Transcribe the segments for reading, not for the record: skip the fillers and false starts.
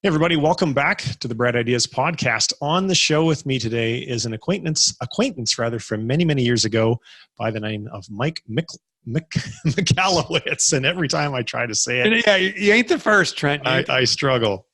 Hey everybody, welcome back to the Bright Ideas podcast. On the show with me today is an acquaintance from many years ago by the name of Mike Michalowicz. And every time I try to say it, yeah, you ain't the first, Trent. I struggle.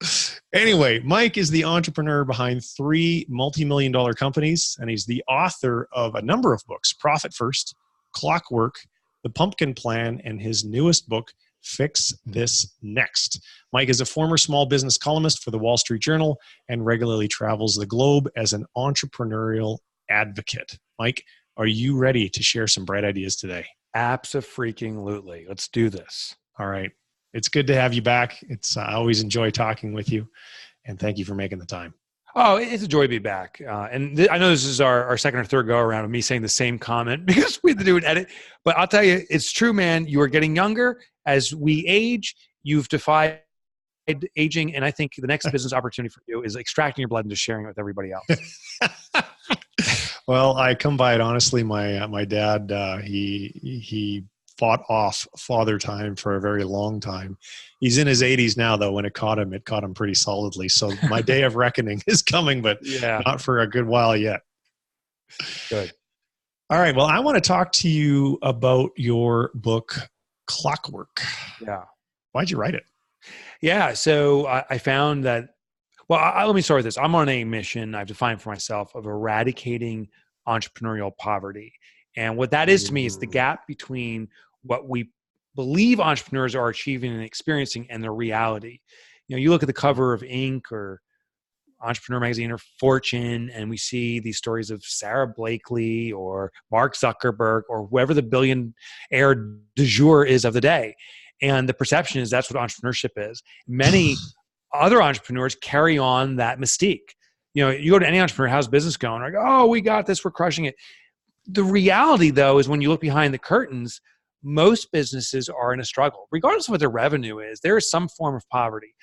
Anyway, Mike is the entrepreneur behind 3 multi-million-dollar companies, and he's the author of a number of books: Profit First, Clockwork, The Pumpkin Plan, and his newest book, Fix This Next. Mike is a former small business columnist for the Wall Street Journal and regularly travels the globe as an entrepreneurial advocate. Mike, are you ready to share some bright ideas today? Abso-freaking-lutely. Let's do this. All right. It's good to have you back. I always enjoy talking with you, and thank you for making the time. Oh, it's a joy to be back. And I know this is our second or third go around of me saying the same comment because we had to do an edit. But I'll tell you, it's true, man. You are getting younger. As we age, you've defied aging. And I think the next business opportunity for you is extracting your blood and just sharing it with everybody else. Well, I come by it honestly. My dad, he fought off father time for a very long time. He's in his 80s now, though. When it caught him pretty solidly. So my day of reckoning is coming, but not for a good while yet. Good. All right. Well, I want to talk to you about your book, Clockwork. Yeah. Why'd you write it? Yeah. So I found that, let me start with this. I'm on a mission I've defined for myself of eradicating entrepreneurial poverty. And what that is to me is the gap between what we believe entrepreneurs are achieving and experiencing and their reality. You know, you look at the cover of Inc. or Entrepreneur Magazine or Fortune, and we see these stories of Sarah Blakely or Mark Zuckerberg or whoever the billionaire du jour is of the day. And the perception is that's what entrepreneurship is. Many other entrepreneurs carry on that mystique. You know, you go to any entrepreneur, how's business going? Like, oh, we got this, we're crushing it. The reality, though, is when you look behind the curtains, most businesses are in a struggle. Regardless of what their revenue is, there is some form of poverty.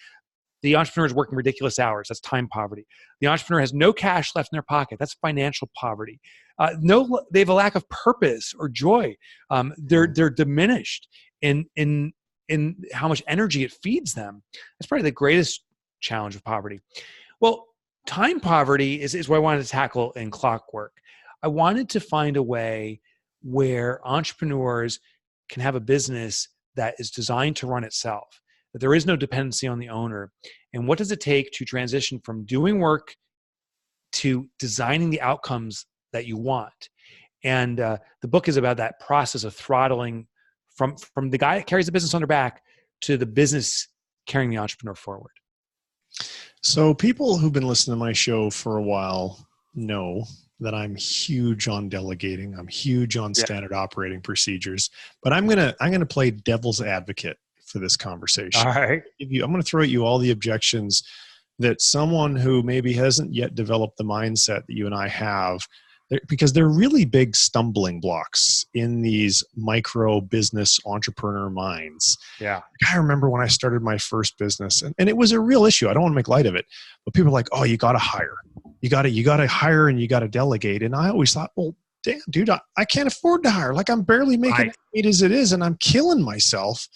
The entrepreneur is working ridiculous hours. That's time poverty. The entrepreneur has no cash left in their pocket. That's financial poverty. They have a lack of purpose or joy. They're diminished in how much energy it feeds them. That's probably the greatest challenge of poverty. Well, time poverty is what I wanted to tackle in Clockwork. I wanted to find a way where entrepreneurs can have a business that is designed to run itself, that there is no dependency on the owner. And what does it take to transition from doing work to designing the outcomes that you want? And the book is about that process of throttling from the guy that carries the business on their back to the business carrying the entrepreneur forward. So people who've been listening to my show for a while know that I'm huge on delegating. I'm huge on standard operating procedures, but I'm gonna play devil's advocate for this conversation. All right. I'm gonna throw at you all the objections that someone who maybe hasn't yet developed the mindset that you and I have, because they're really big stumbling blocks in these micro business entrepreneur minds. Yeah. I remember when I started my first business, and it was a real issue. I don't want to make light of it, but people are like, oh, you got to hire. You got to hire and you got to delegate. And I always thought, well, damn, dude, I can't afford to hire. Like I'm barely making it as it is, and I'm killing myself.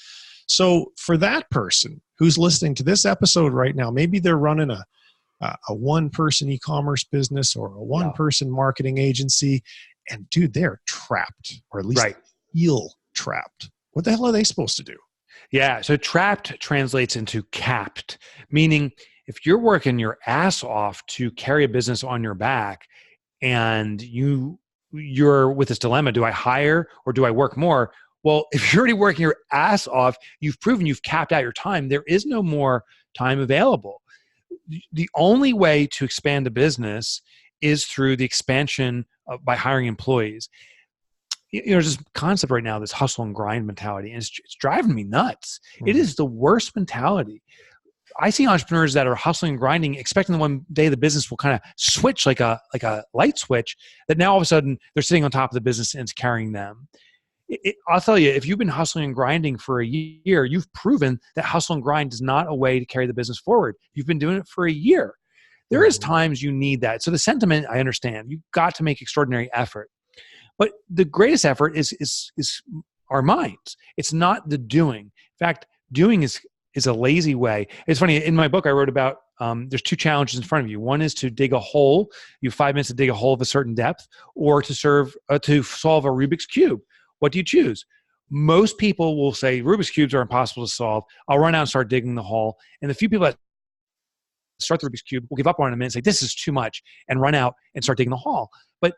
So for that person who's listening to this episode right now, maybe they're running a one-person e-commerce business or a one-person marketing agency, and dude, they're trapped, or at least feel trapped. What the hell are they supposed to do? Yeah, so trapped translates into capped, meaning if you're working your ass off to carry a business on your back and you're with this dilemma, do I hire or do I work more? Well, if you're already working your ass off, you've proven you've capped out your time. There is no more time available. The only way to expand a business is through the expansion by hiring employees. You know, there's this concept right now, this hustle and grind mentality, and it's driving me nuts. Mm-hmm. It is the worst mentality. I see entrepreneurs that are hustling and grinding, expecting that one day the business will kind of switch like a light switch, that now all of a sudden they're sitting on top of the business and it's carrying them. I'll tell you, if you've been hustling and grinding for a year, you've proven that hustle and grind is not a way to carry the business forward. You've been doing it for a year. There is times you need that. So the sentiment, I understand. You've got to make extraordinary effort. But the greatest effort is our minds. It's not the doing. In fact, doing is is a lazy way. It's funny, in my book I wrote about there's two challenges in front of you. One is to dig a hole. You have 5 minutes to dig a hole of a certain depth, or to solve a Rubik's Cube. What do you choose? Most people will say Rubik's Cubes are impossible to solve. I'll run out and start digging the hole. And the few people that start the Rubik's Cube will give up on it in a minute and say, this is too much, and run out and start digging the hole. But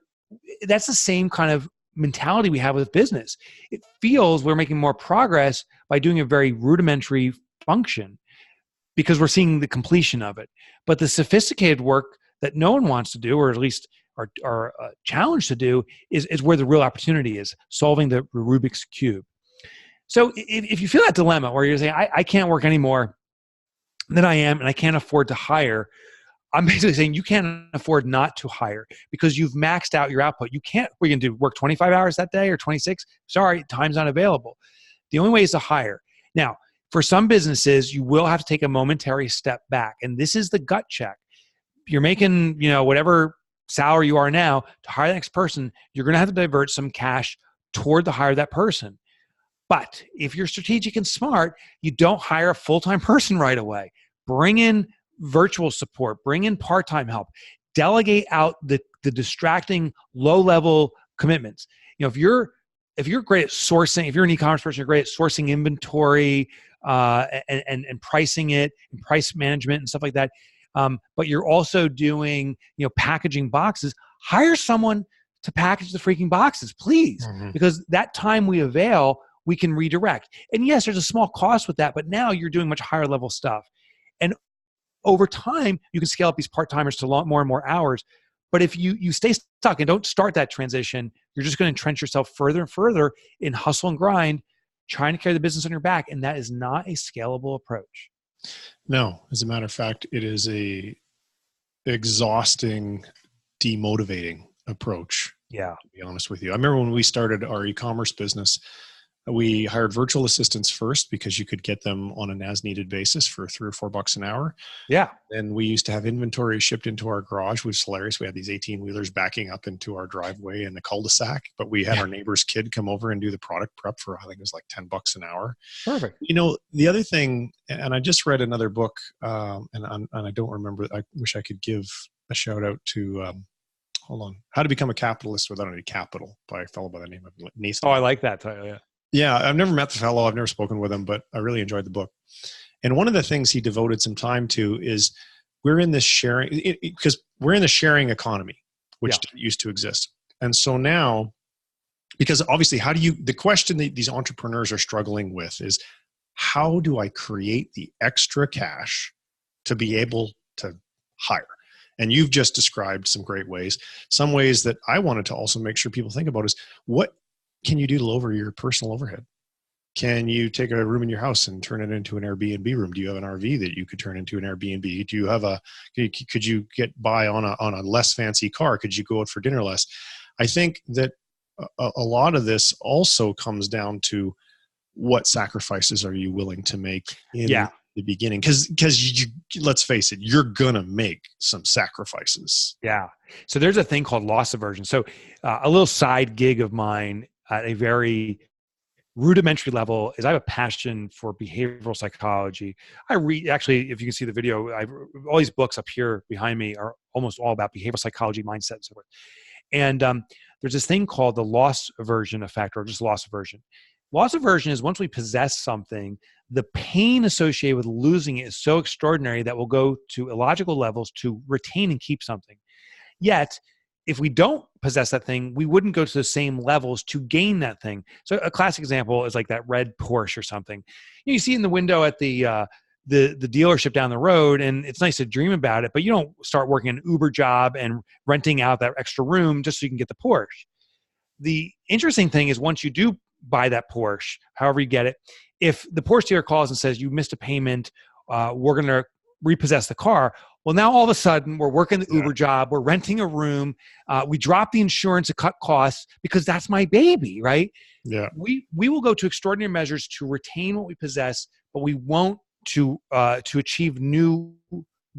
that's the same kind of mentality we have with business. It feels we're making more progress by doing a very rudimentary function because we're seeing the completion of it. But the sophisticated work that no one wants to do, or at least are challenged to do, is where the real opportunity is, solving the Rubik's Cube. So if you feel that dilemma where you're saying, I can't work any more than I am, and I can't afford to hire, I'm basically saying you can't afford not to hire because you've maxed out your output. You can't, we're going to do work 25 hours that day or 26. Sorry, time's not available. The only way is to hire. Now, for some businesses, you will have to take a momentary step back. And this is the gut check. You're making, whatever salary you are now. To hire the next person, you're going to have to divert some cash toward the hire of that person. But if you're strategic and smart, you don't hire a full-time person right away. Bring in virtual support, bring in part-time help, delegate out the distracting low-level commitments. If you're great at sourcing, if you're an e-commerce person, you're great at sourcing inventory and pricing it and price management and stuff like that. But you're also doing, packaging boxes. Hire someone to package the freaking boxes, please, because that time we avail, we can redirect. And yes, there's a small cost with that, but now you're doing much higher level stuff. And over time, you can scale up these part-timers to more and more hours. But if you stay stuck and don't start that transition, you're just going to entrench yourself further and further in hustle and grind, trying to carry the business on your back. And that is not a scalable approach. No, as a matter of fact, it is a exhausting, demotivating approach. Yeah. To be honest with you. I remember when we started our e-commerce business, we hired virtual assistants first because you could get them on an as-needed basis for $3 or $4 an hour. Yeah. Then we used to have inventory shipped into our garage, which is hilarious. We had these 18-wheelers backing up into our driveway in the cul-de-sac, but we had our neighbor's kid come over and do the product prep for, I think it was like $10 an hour. Perfect. The other thing, and I just read another book, and I don't remember, I wish I could give a shout out to, hold on, How to Become a Capitalist Without Any Capital by a fellow by the name of Nathan. Oh, I like that title, yeah. Yeah, I've never met the fellow. I've never spoken with him, but I really enjoyed the book. And one of the things he devoted some time to is we're in this sharing, because we're in the sharing economy, which didn't used to exist. And so now, because obviously, the question that these entrepreneurs are struggling with is, how do I create the extra cash to be able to hire? And you've just described some great ways. Some ways that I wanted to also make sure people think about is, what can you do to lower your personal overhead? Can you take a room in your house and turn it into an Airbnb room? Do you have an RV that you could turn into an Airbnb? Do you have could you get by on a less fancy car? Could you go out for dinner less? I think that a lot of this also comes down to what sacrifices are you willing to make in the beginning? Because let's face it, you're gonna make some sacrifices. Yeah. So there's a thing called loss aversion. So a little side gig of mine at a very rudimentary level is I have a passion for behavioral psychology. I read, actually, if you can see the video, all these books up here behind me are almost all about behavioral psychology, mindset, and so forth. And there's this thing called the loss aversion effect, or just loss aversion. Loss aversion is once we possess something, the pain associated with losing it is so extraordinary that we'll go to illogical levels to retain and keep something. Yet, if we don't possess that thing, we wouldn't go to the same levels to gain that thing. So a classic example is like that red Porsche or something. You see in the window at the dealership down the road, and it's nice to dream about it, but you don't start working an Uber job and renting out that extra room just so you can get the Porsche. The interesting thing is once you do buy that Porsche, however you get it, if the Porsche dealer calls and says, you missed a payment, we're going to repossess the car. Well, now all of a sudden we're working the Uber job, we're renting a room, we drop the insurance to cut costs because that's my baby, right? Yeah. We will go to extraordinary measures to retain what we possess, but we won't to achieve new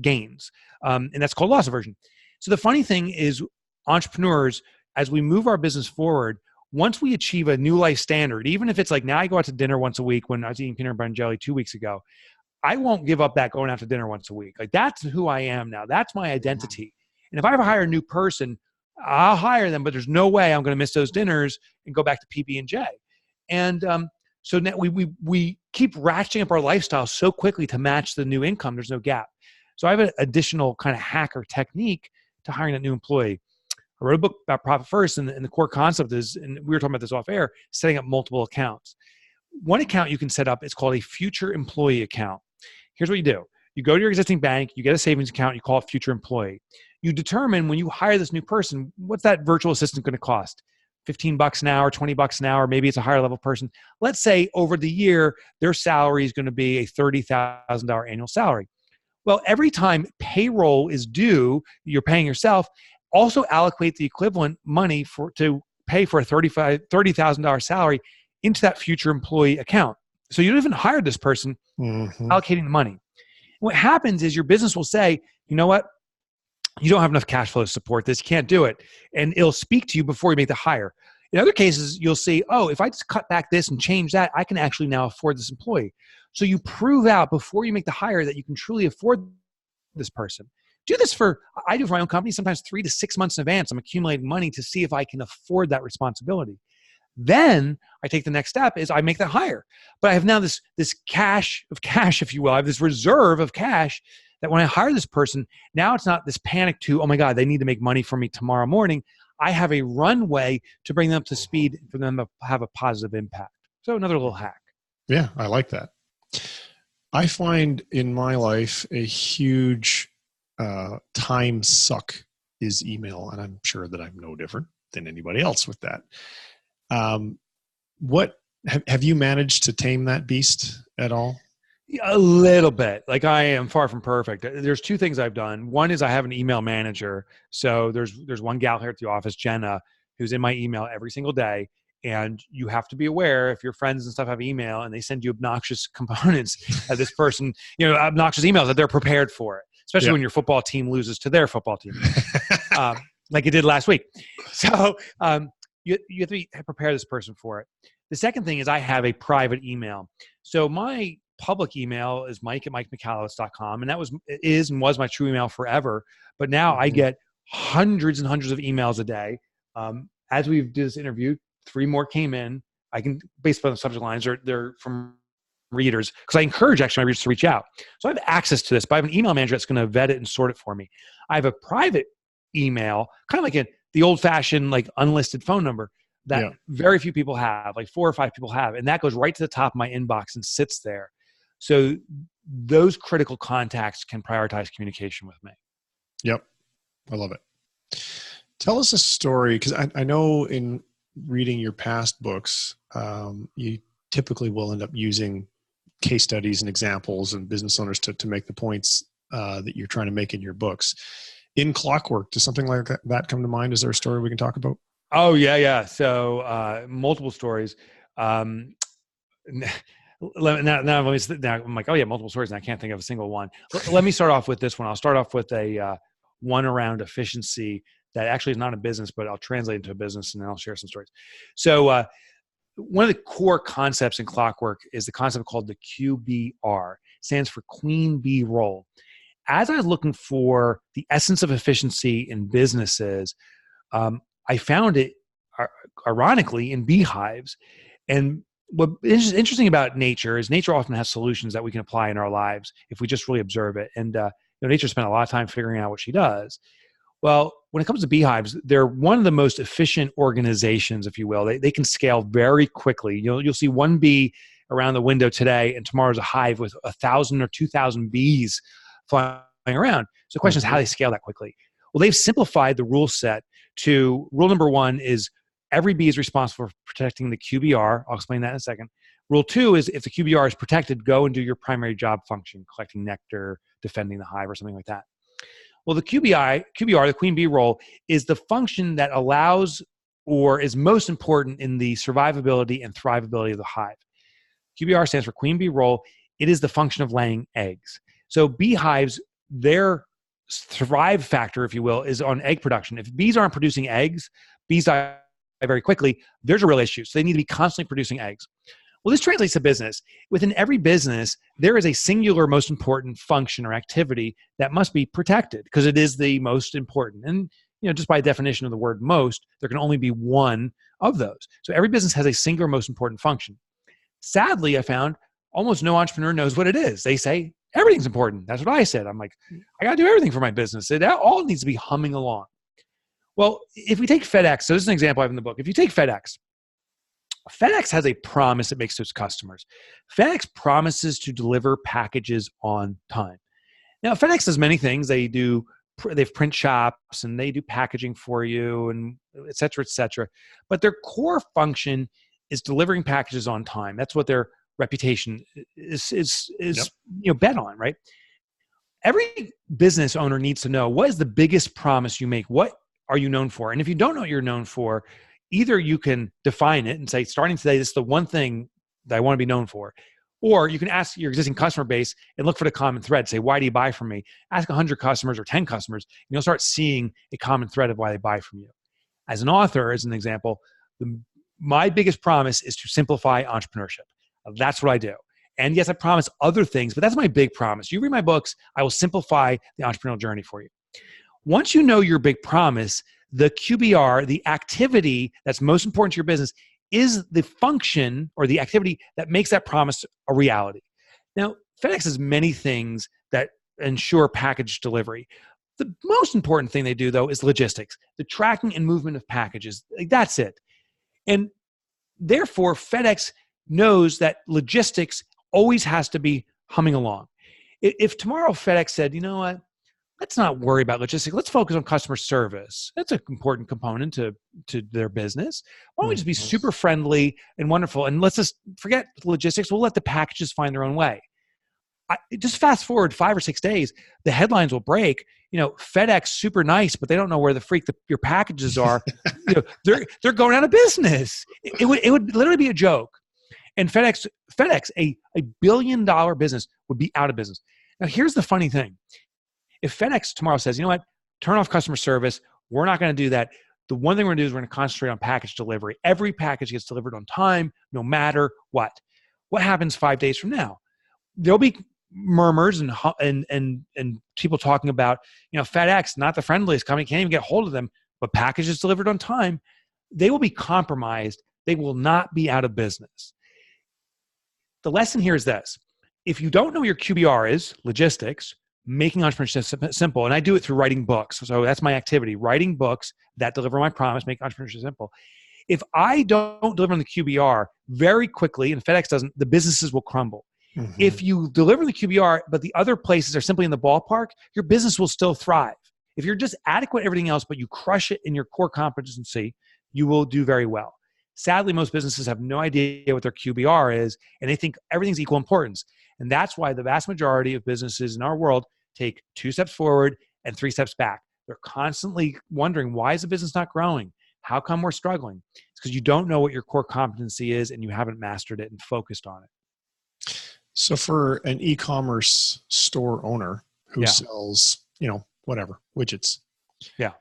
gains. And that's called loss aversion. So the funny thing is, entrepreneurs, as we move our business forward, once we achieve a new life standard, even if it's like now I go out to dinner once a week when I was eating peanut butter and jelly 2 weeks ago, I won't give up that going out to dinner once a week. Like that's who I am now. That's my identity. And if I ever hire a new person, I'll hire them, but there's no way I'm going to miss those dinners and go back to PB&J. And so now we keep ratcheting up our lifestyle so quickly to match the new income. There's no gap. So I have an additional kind of hack or technique to hiring a new employee. I wrote a book about Profit First, and the core concept is, and we were talking about this off air, setting up multiple accounts. One account you can set up is called a future employee account. Here's what you do. You go to your existing bank, you get a savings account, you call it future employee. You determine when you hire this new person, what's that virtual assistant going to cost? $15 an hour, $20 an hour, maybe it's a higher level person. Let's say over the year, their salary is going to be a $30,000 annual salary. Well, every time payroll is due, you're paying yourself, also allocate the equivalent money to pay for a $30,000 salary into that future employee account. So you don't even hire this person, allocating the money. What happens is your business will say, you know what? You don't have enough cash flow to support this. You can't do it. And it'll speak to you before you make the hire. In other cases, you'll see, oh, if I just cut back this and change that, I can actually now afford this employee. So you prove out before you make the hire that you can truly afford this person. I do for my own company, sometimes 3 to 6 months in advance. I'm accumulating money to see if I can afford that responsibility. Then I take the next step is I make that hire. But I have now this cash, if you will. I have this reserve of cash that when I hire this person, now it's not this panic to, oh my God, they need to make money for me tomorrow morning. I have a runway to bring them up to speed for them to have a positive impact. So another little hack. Yeah, I like that. I find in my life a huge time suck is email, and I'm sure that I'm no different than anybody else with that. What have you managed to tame that beast at all? A little bit. Like I am far from perfect. There's 2 things I've done. One is I have an email manager. So there's one gal here at the office, Jenna, who's in my email every single day. And you have to be aware if your friends and stuff have email and they send you obnoxious components of this person, obnoxious emails, that they're prepared for it, especially when your football team loses to their football team, like it did last week. So you have to prepare this person for it. The second thing is I have a private email. So my public email is mike@mikemichalowicz.com. And that was my true email forever. But now I get hundreds and hundreds of emails a day. As we do this interview, 3 more came in. I can, based on the subject lines, they're from readers, because I encourage actually my readers to reach out. So I have access to this, but I have an email manager that's going to vet it and sort it for me. I have a private email, kind of like the old-fashioned unlisted phone number that very few people have, like 4 or 5 people have. And that goes right to the top of my inbox and sits there. So those critical contacts can prioritize communication with me. Yep. I love it. Tell us a story, because I know in reading your past books, you typically will end up using case studies and examples and business owners to make the points that you're trying to make in your books. In Clockwork, does something like that come to mind? Is there a story we can talk about? Oh, yeah. So multiple stories. Now I'm like, oh yeah, multiple stories, and I can't think of a single one. Let me start off with this one. I'll start off with a one around efficiency that actually is not a business, but I'll translate into a business, and then I'll share some stories. So one of the core concepts in Clockwork is the concept called the QBR. It stands for Queen Bee Role. As I was looking for the essence of efficiency in businesses, I found it ironically in beehives. And what is interesting about nature is nature often has solutions that we can apply in our lives if we just really observe it. And nature spent a lot of time figuring out what she does. Well, when it comes to beehives, they're one of the most efficient organizations, if you will. They can scale very quickly. You'll see one bee around the window today, and tomorrow's a hive with 1,000 or 2,000 bees flying around. So the question is how they scale that quickly. Well, they've simplified the rule set to rule number 1 is every bee is responsible for protecting the QBR. I'll explain that in a second. Rule 2 is if the QBR is protected, go and do your primary job function, collecting nectar, defending the hive, or something like that. Well, the QBR, the queen bee role, is the function that allows or is most important in the survivability and thrivability of the hive. QBR stands for queen bee role. It is the function of laying eggs. So beehives, their thrive factor, if you will, is on egg production. If bees aren't producing eggs, bees die very quickly. There's a real issue. So they need to be constantly producing eggs. Well, this translates to business. Within every business, there is a singular most important function or activity that must be protected because it is the most important. And just by definition of the word most, there can only be one of those. So every business has a singular most important function. Sadly, I found almost no entrepreneur knows what it is. They say everything's important. That's what I said. I'm like, I got to do everything for my business. It all needs to be humming along. Well, if we take FedEx, so this is an example I have in the book. If you take FedEx has a promise it makes to its customers. FedEx promises to deliver packages on time. Now, FedEx does many things. They have print shops and they do packaging for you and et cetera, et cetera. But their core function is delivering packages on time. That's what their reputation is bet on, right? Every business owner needs to know, what is the biggest promise you make? What are you known for? And if you don't know what you're known for, either you can define it and say, starting today, this is the one thing that I want to be known for. Or you can ask your existing customer base and look for the common thread. Say, why do you buy from me? Ask 100 customers or 10 customers, and you'll start seeing a common thread of why they buy from you. As an author, as an example, my biggest promise is to simplify entrepreneurship. That's what I do. And yes, I promise other things, but that's my big promise. You read my books, I will simplify the entrepreneurial journey for you. Once you know your big promise, the QBR, the activity that's most important to your business, is the function or the activity that makes that promise a reality. Now, FedEx has many things that ensure package delivery. The most important thing they do, though, is logistics, the tracking and movement of packages. That's it. And therefore, FedEx knows that logistics always has to be humming along. If tomorrow FedEx said, you know what, let's not worry about logistics. Let's focus on customer service. That's an important component to their business. Why don't we just be super friendly and wonderful, and let's just forget logistics. We'll let the packages find their own way. Just fast forward 5 or 6 days, the headlines will break. FedEx super nice, but they don't know where the freak your packages are. They're going out of business. It would literally be a joke. And FedEx, a $1 billion business, would be out of business. Now, here's the funny thing. If FedEx tomorrow says, you know what, turn off customer service, we're not going to do that. The one thing we're going to do is we're going to concentrate on package delivery. Every package gets delivered on time, no matter what. What happens 5 days from now? There'll be murmurs and people talking about, FedEx, not the friendliest company, can't even get hold of them, but packages delivered on time. They will be compromised. They will not be out of business. The lesson here is this. If you don't know what your QBR is, logistics, making entrepreneurship simple, and I do it through writing books. So that's my activity, writing books that deliver my promise, make entrepreneurship simple. If I don't deliver on the QBR very quickly, and FedEx doesn't, the businesses will crumble. Mm-hmm. If you deliver the QBR, but the other places are simply in the ballpark, your business will still thrive. If you're just adequate at everything else, but you crush it in your core competency, you will do very well. Sadly, most businesses have no idea what their QBR is, and they think everything's equal importance. And that's why the vast majority of businesses in our world take 2 steps forward and 3 steps back. They're constantly wondering, why is the business not growing? How come we're struggling? It's because you don't know what your core competency is and you haven't mastered it and focused on it. So for an e-commerce store owner who sells, whatever, widgets. Yeah.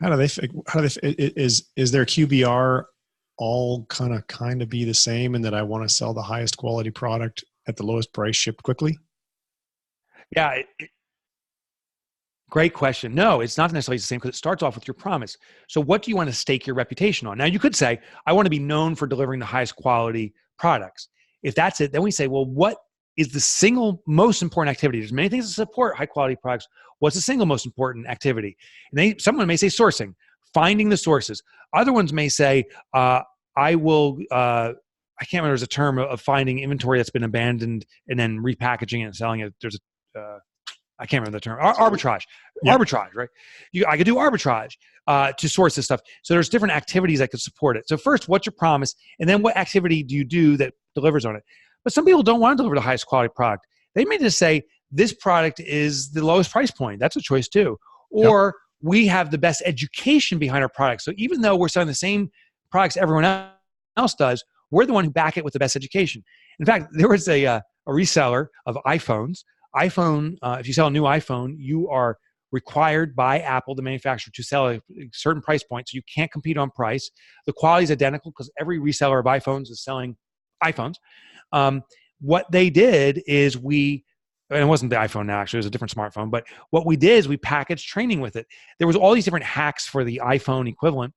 Is their QBR all kind of be the same, in that I want to sell the highest quality product at the lowest price, shipped quickly? Yeah. Great question. No, it's not necessarily the same, because it starts off with your promise. So what do you want to stake your reputation on? Now, you could say, I want to be known for delivering the highest quality products. If that's it, then we say, well, what is the single most important activity? There's many things that support high quality products. What's the single most important activity? And someone may say sourcing, finding the sources. Other ones may say, I can't remember, there's a term of finding inventory that's been abandoned and then repackaging it and selling it. There's I can't remember the term. Arbitrage. Yep. Arbitrage, right? I could do arbitrage to source this stuff. So there's different activities that could support it. So first, what's your promise? And then what activity do you do that delivers on it? But some people don't want to deliver the highest quality product. They may just say, this product is the lowest price point. That's a choice too. Or we have the best education behind our product. So even though we're selling the same products everyone else does, we're the one who back it with the best education. In fact, there was a reseller of iPhones. If you sell a new iPhone, you are required by Apple, the manufacturer, to sell a certain price point. So you can't compete on price. The quality is identical because every reseller of iPhones is selling iPhones. What they did is and it wasn't the iPhone now, actually, it was a different smartphone. But what we did is we packaged training with it. There was all these different hacks for the iPhone equivalent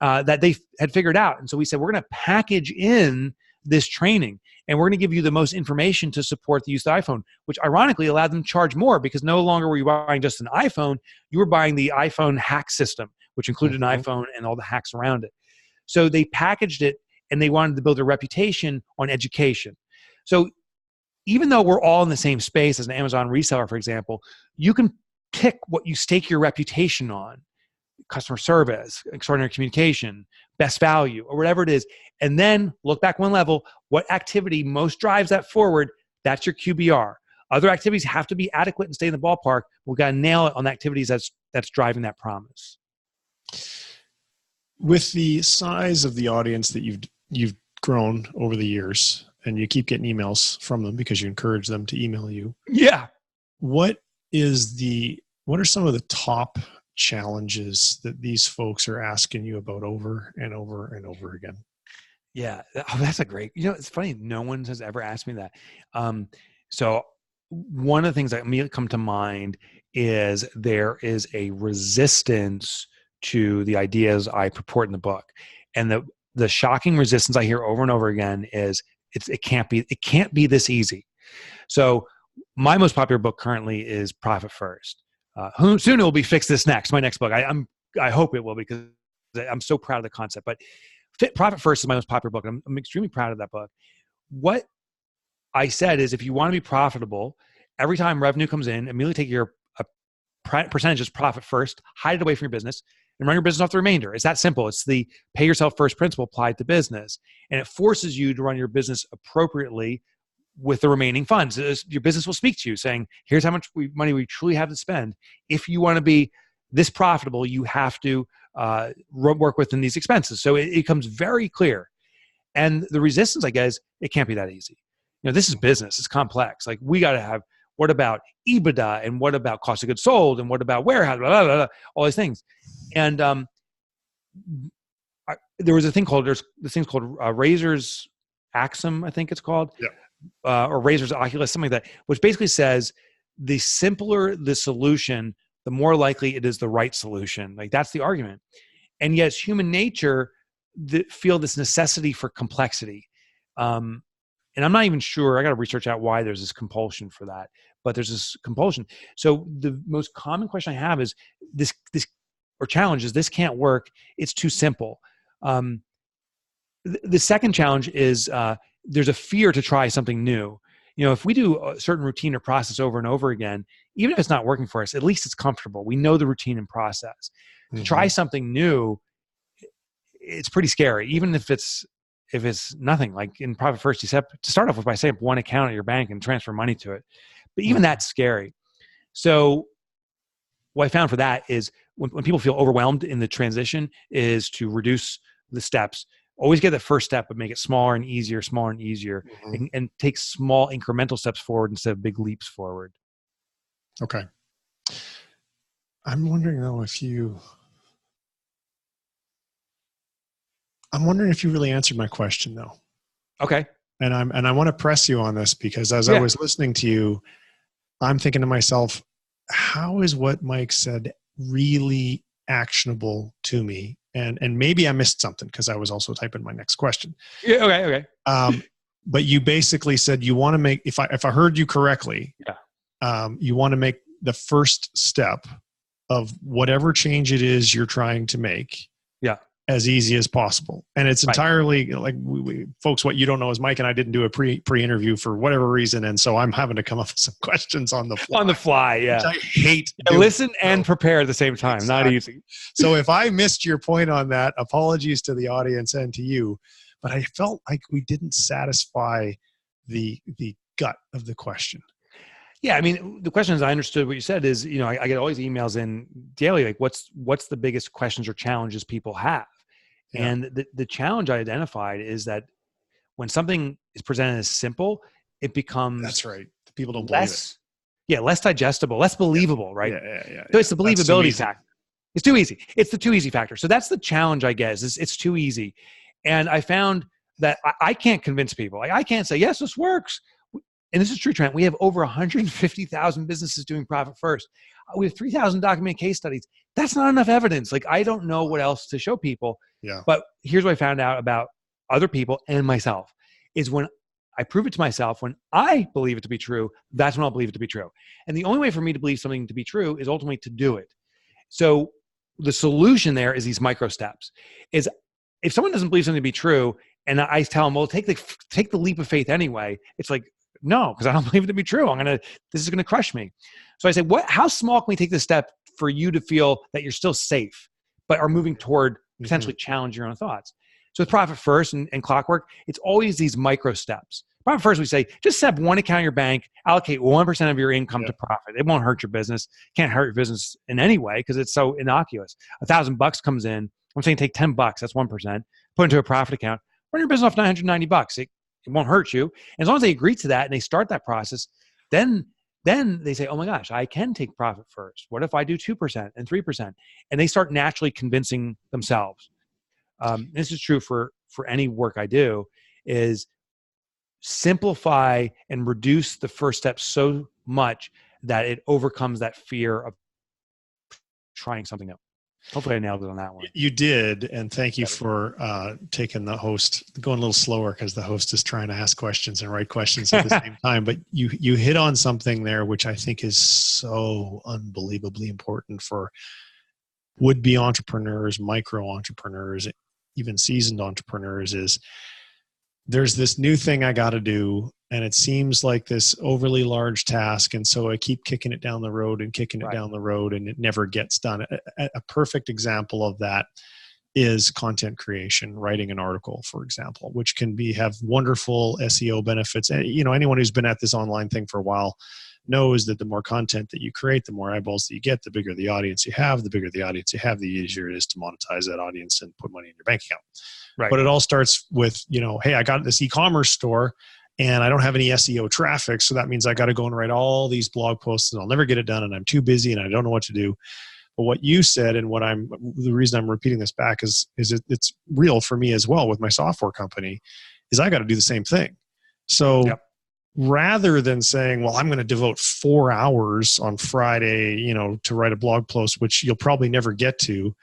that they had figured out. And so we said, we're going to package in this training, and we're going to give you the most information to support the use of the iPhone, which ironically allowed them to charge more, because no longer were you buying just an iPhone, you were buying the iPhone hack system, which included an iPhone and all the hacks around it. So they packaged it, and they wanted to build a reputation on education. So even though we're all in the same space as an Amazon reseller, for example, you can pick what you stake your reputation on: customer service, extraordinary communication, best value, or whatever it is. And then look back one level, what activity most drives that forward? That's your QBR. Other activities have to be adequate and stay in the ballpark. We've got to nail it on the activities that's driving that promise. With the size of the audience that you've grown over the years, and you keep getting emails from them because you encourage them to email you. Yeah. What are some of the top challenges that these folks are asking you about over and over and over again? Yeah. Oh, that's a great, it's funny. No one has ever asked me that. So one of the things that immediately come to mind is there is a resistance to the ideas I purport in the book. And the shocking resistance I hear over and over again is it can't be this easy. So my most popular book currently is Profit First. Soon it will be Fix This Next, my next book. I hope it will, because I'm so proud of the concept. But Profit First is my most popular book. And I'm extremely proud of that book. What I said is, if you want to be profitable, every time revenue comes in, immediately take your percentage as profit first, hide it away from your business, and run your business off the remainder. It's that simple. It's the pay yourself first principle applied to business. And it forces you to run your business appropriately with the remaining funds. Your business will speak to you saying, here's how much money we truly have to spend. If you want to be this profitable, you have to work within these expenses. So it becomes very clear. And the resistance, I guess, it can't be that easy. This is business. It's complex. Like, we got to have, what about EBITDA, and what about cost of goods sold, and what about warehouse, blah, blah, blah, all these things. And there was there's this thing called Razor's Axiom, I think it's called, or Razor's Oculus, something like that, which basically says the simpler the solution, the more likely it is the right solution. Like, that's the argument. And yet human nature feel this necessity for complexity. And I'm not even sure, I got to research out why there's this compulsion for that, but there's this compulsion. So the most common question I have is this or challenge is, this can't work. It's too simple. The second challenge is there's a fear to try something new. If we do a certain routine or process over and over again, even if it's not working for us, at least it's comfortable. We know the routine and process. Mm-hmm. To try something new, it's pretty scary, even if it's nothing. Like in Profit First, you set to start off with by setting up one account at your bank and transfer money to it. But even that's scary. So what I found for that is when people feel overwhelmed in the transition, is to reduce the steps. Always get the first step, but make it smaller and easier, mm-hmm. and take small incremental steps forward instead of big leaps forward. Okay. I'm wondering though if you really answered my question though. Okay. And I want to press you on this, because as I was listening to you, I'm thinking to myself, how is what Mike said really actionable to me? And maybe I missed something, because I was also typing my next question. Yeah. Okay. But you basically said you want to make, if I heard you correctly, you want to make the first step of whatever change it is you're trying to make as easy as possible. And it's entirely like we folks, what you don't know is Mike and I didn't do a pre-interview for whatever reason. And so I'm having to come up with some questions on the fly. On the fly, yeah. Which I hate. Listen and prepare at the same time. Exactly. Not easy. So if I missed your point on that, apologies to the audience and to you, but I felt like we didn't satisfy the gut of the question. Yeah, I mean, the question, as I understood what you said, is, I get all these emails in daily, like what's the biggest questions or challenges people have? Yeah. And the challenge I identified is that when something is presented as simple, it becomes... That's right. People don't believe it. Yeah, less digestible, less believable, right? Yeah. So it's the believability factor. It's too easy. It's the too easy factor. So that's the challenge, I guess, is it's too easy. And I found that I can't convince people. Like, I can't say, yes, this works. And this is true, Trent. We have over 150,000 businesses doing profit first. We have 3,000 documented case studies. That's not enough evidence. Like, I don't know what else to show people. Yeah. But here's what I found out about other people and myself is when I prove it to myself, when I believe it to be true, that's when I'll believe it to be true. And the only way for me to believe something to be true is ultimately to do it. So the solution there is these micro steps. Is if someone doesn't believe something to be true, and I tell them, well, take the leap of faith anyway. It's like, no, because I don't believe it to be true. This is gonna crush me. So I say, how small can we take this step for you to feel that you're still safe, but are moving toward potentially challenge your own thoughts? So with Profit First and Clockwork, it's always these micro steps. Profit First, we say, just set up one account in your bank, allocate 1% of your income to profit. It won't hurt your business. Can't hurt your business in any way because it's so innocuous. $1,000 comes in. I'm saying take $10. That's 1%. Put into a profit account. Run your business off $990. It won't hurt you. And as long as they agree to that and they start that process, then they say, oh my gosh, I can take profit first. What if I do 2% and 3%? And they start naturally convincing themselves. This is true for any work I do, is simplify and reduce the first step so much that it overcomes that fear of trying something new. Hopefully I nailed it on that one. You did. And thank you for taking the host, going a little slower because the host is trying to ask questions and write questions at the same time. But you hit on something there, which I think is so unbelievably important for would-be entrepreneurs, micro entrepreneurs, even seasoned entrepreneurs, is there's this new thing I got to do. And it seems like this overly large task. And so I keep kicking it down the road and kicking it down the road, and it never gets done. A perfect example of that is content creation, writing an article, for example, which can have wonderful SEO benefits. And, anyone who's been at this online thing for a while knows that the more content that you create, the more eyeballs that you get, the bigger the audience you have. The bigger the audience you have, the easier it is to monetize that audience and put money in your bank account. Right. But it all starts with, hey, I got this e-commerce store and I don't have any SEO traffic. So that means I got to go and write all these blog posts and I'll never get it done. And I'm too busy and I don't know what to do. But what you said, and the reason I'm repeating this back is it's real for me as well with my software company, is I got to do the same thing. So rather than saying, well, I'm going to devote 4 hours on Friday, to write a blog post, which you'll probably never get to,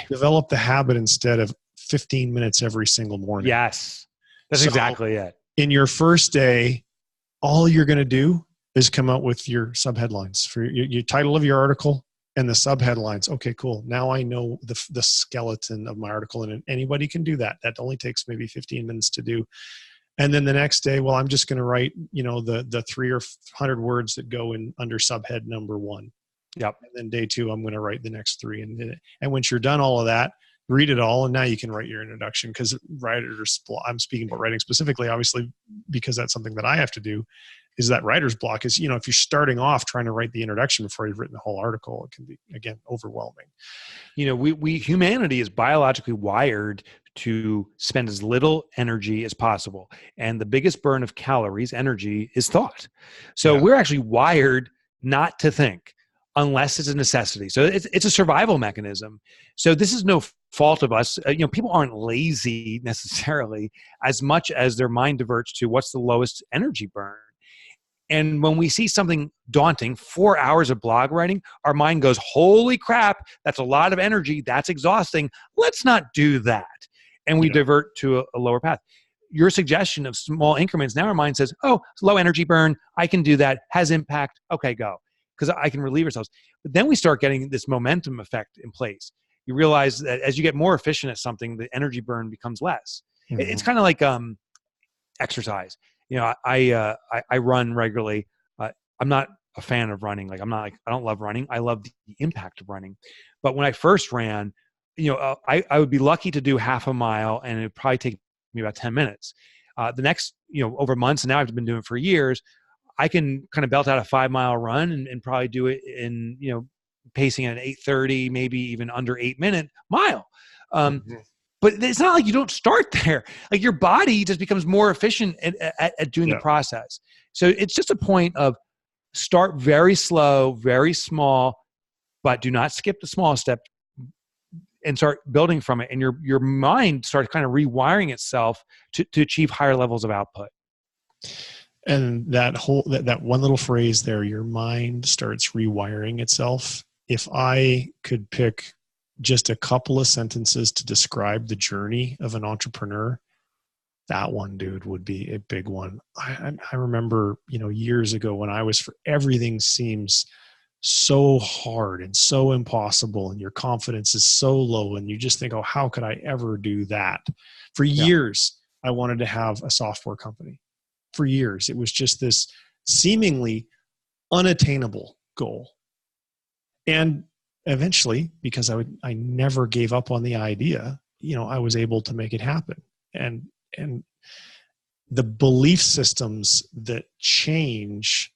develop the habit instead of 15 minutes every single morning. Yes, that's exactly it. In your first day, all you're going to do is come out with your subheadlines for your title of your article and the subheadlines. Okay, cool. Now I know the skeleton of my article, and anybody can do that. That only takes maybe 15 minutes to do. And then the next day, well, I'm just going to write, the 300 or 100 words that go in under subhead number 1. Yep. And then day 2, I'm going to write the next 3. And once you're done all of that, read it all, and now you can write your introduction. Because writers, I'm speaking about writing specifically, obviously, because that's something that I have to do, is that writer's block is, if you're starting off trying to write the introduction before you've written the whole article, it can be, again, overwhelming. We humanity is biologically wired to spend as little energy as possible. And the biggest burn of calories, energy, is thought. So we're actually wired not to think unless it's a necessity. So it's a survival mechanism. So this is no fault of us. People aren't lazy necessarily as much as their mind diverts to what's the lowest energy burn. And when we see something daunting, 4 hours of blog writing, our mind goes, holy crap, that's a lot of energy. That's exhausting. Let's not do that. And we divert to a lower path. Your suggestion of small increments, now our mind says, oh, it's low energy burn. I can do that. Has impact. Okay, go. Because I can relieve ourselves. But then we start getting this momentum effect in place. You realize that as you get more efficient at something, the energy burn becomes less. Mm-hmm. It's kind of like exercise. I run regularly. I'm not a fan of running. I don't love running. I love the impact of running. But when I first ran, I would be lucky to do half a mile, and it would probably take me about 10 minutes. The next, over months, and now I've been doing it for years, I can kind of belt out a 5-mile run and probably do it in, pacing at 8:30, maybe even under 8-minute mile. But it's not like you don't start there. Like your body just becomes more efficient at doing the process. So it's just a point of start very slow, very small, but do not skip the small step. and start building from it. And your mind starts kind of rewiring itself to achieve higher levels of output. And that one little phrase there, your mind starts rewiring itself. If I could pick just a couple of sentences to describe the journey of an entrepreneur, that one, dude, would be a big one. I remember, years ago when everything seems so hard and so impossible, and your confidence is so low, and you just think, oh, how could I ever do that? For years, I wanted to have a software company. For years, it was just this seemingly unattainable goal. And eventually, because I never gave up on the idea, I was able to make it happen. And the belief systems that change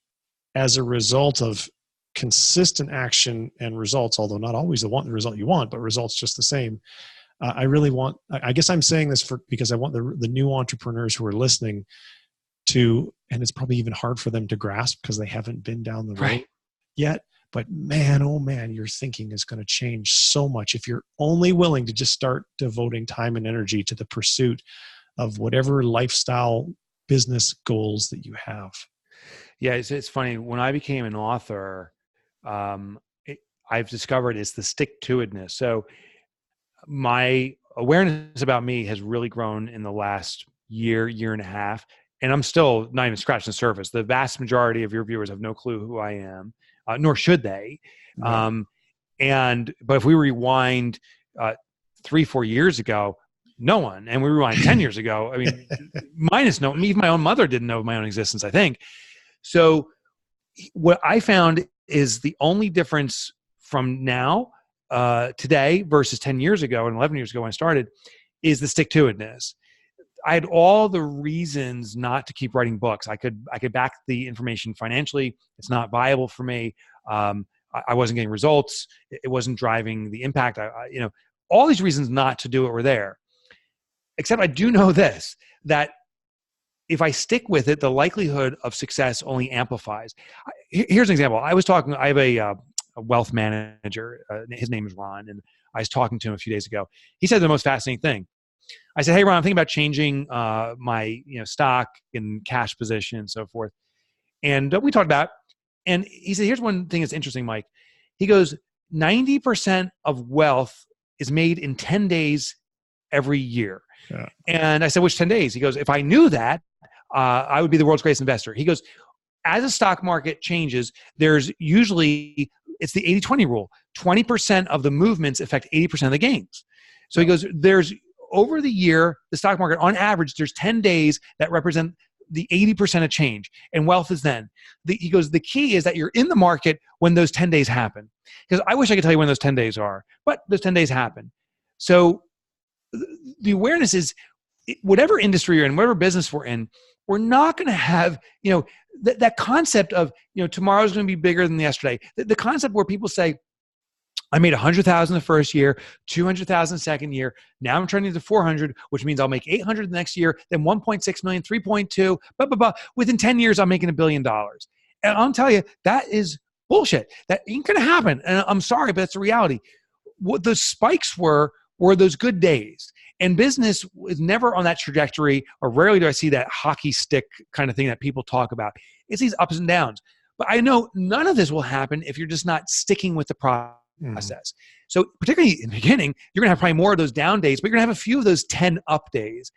as a result of consistent action and results, although not always the result you want, but results just the same. I guess I'm saying this because I want the new entrepreneurs who are listening to, and it's probably even hard for them to grasp because they haven't been down the road yet. But man, oh man, your thinking is going to change so much if you're only willing to just start devoting time and energy to the pursuit of whatever lifestyle business goals that you have. Yeah, it's funny. When I became an author, I've discovered it's the stick-to-itness. So my awareness about me has really grown in the last year and a half, and I'm still not even scratching the surface. The vast majority of your viewers have no clue who I am, nor should they. Right. But if we rewind 3-4 years ago, no one, and we rewind 10 years ago, I mean, even my own mother didn't know my own existence, I think. So what I found is the only difference from now, today versus 10 years ago and 11 years ago when I started, is the stick-to-itness. I had all the reasons not to keep writing books. I could back the information financially. It's not viable for me. I wasn't getting results. It wasn't driving the impact. All these reasons not to do it were there. Except I do know this, that if I stick with it, the likelihood of success only amplifies. Here's an example. I have a wealth manager. His name is Ron, and I was talking to him a few days ago. He said the most fascinating thing. I said, hey, Ron, I'm thinking about changing my stock and cash position and so forth. And we talked about, and he said, here's one thing that's interesting, Mike. He goes, 90% of wealth is made in 10 days every year. Yeah. And I said, which 10 days? He goes, if I knew that, I would be the world's greatest investor. He goes, as a stock market changes, there's usually, it's the 80-20 rule. 20% of the movements affect 80% of the gains. So he goes, over the year, the stock market, on average, there's 10 days that represent the 80% of change, and wealth is then. He goes, the key is that you're in the market when those 10 days happen. Because I wish I could tell you when those 10 days are, but those 10 days happen. So the awareness is, whatever industry you're in, whatever business we're in, we're not going to have, that concept of, tomorrow's going to be bigger than yesterday. The concept where people say, I made 100,000 the first year, 200,000 the second year. Now I'm turning to 400, which means I'll make 800 the next year, then 1.6 million, 3.2, blah, blah, blah. Within 10 years, I'm making $1 billion. And I'll tell you, that is bullshit. That ain't going to happen. And I'm sorry, but it's the reality. What those spikes were those good days. And business is never on that trajectory, or rarely do I see that hockey stick kind of thing that people talk about. It's these ups and downs. But I know none of this will happen if you're just not sticking with the process. So particularly in the beginning, you're going to have probably more of those down days, but you're going to have a few of those 10 up days.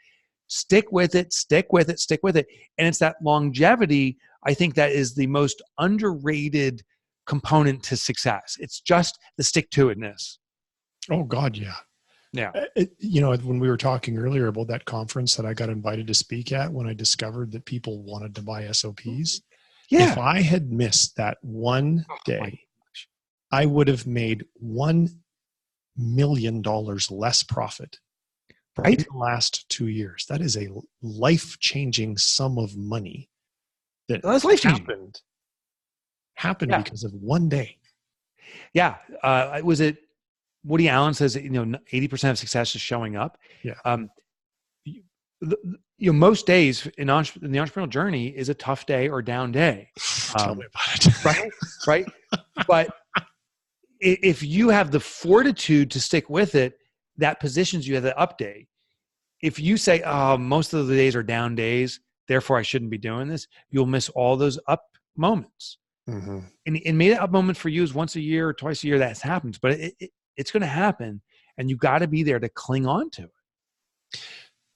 Stick with it, stick with it, stick with it. And it's that longevity, I think, that is the most underrated component to success. It's just the stick-to-itness. Oh, God, yeah. Yeah. When we were talking earlier about that conference that I got invited to speak at, when I discovered that people wanted to buy SOPs, if I had missed that one day, I would have made $1 million less profit in the last 2 years. That is a life-changing sum of money that happened because of one day. Yeah. Was it Woody Allen says that, 80% of success is showing up. Yeah. Most days in the entrepreneurial journey is a tough day or down day. Tell me about it. Right. But if you have the fortitude to stick with it, that positions you at the up day. If you say, oh, most of the days are down days, therefore I shouldn't be doing this, you'll miss all those up moments. Mm-hmm. And maybe that up moment for you is once a year or twice a year that happens, but it's going to happen, and you got to be there to cling on to it.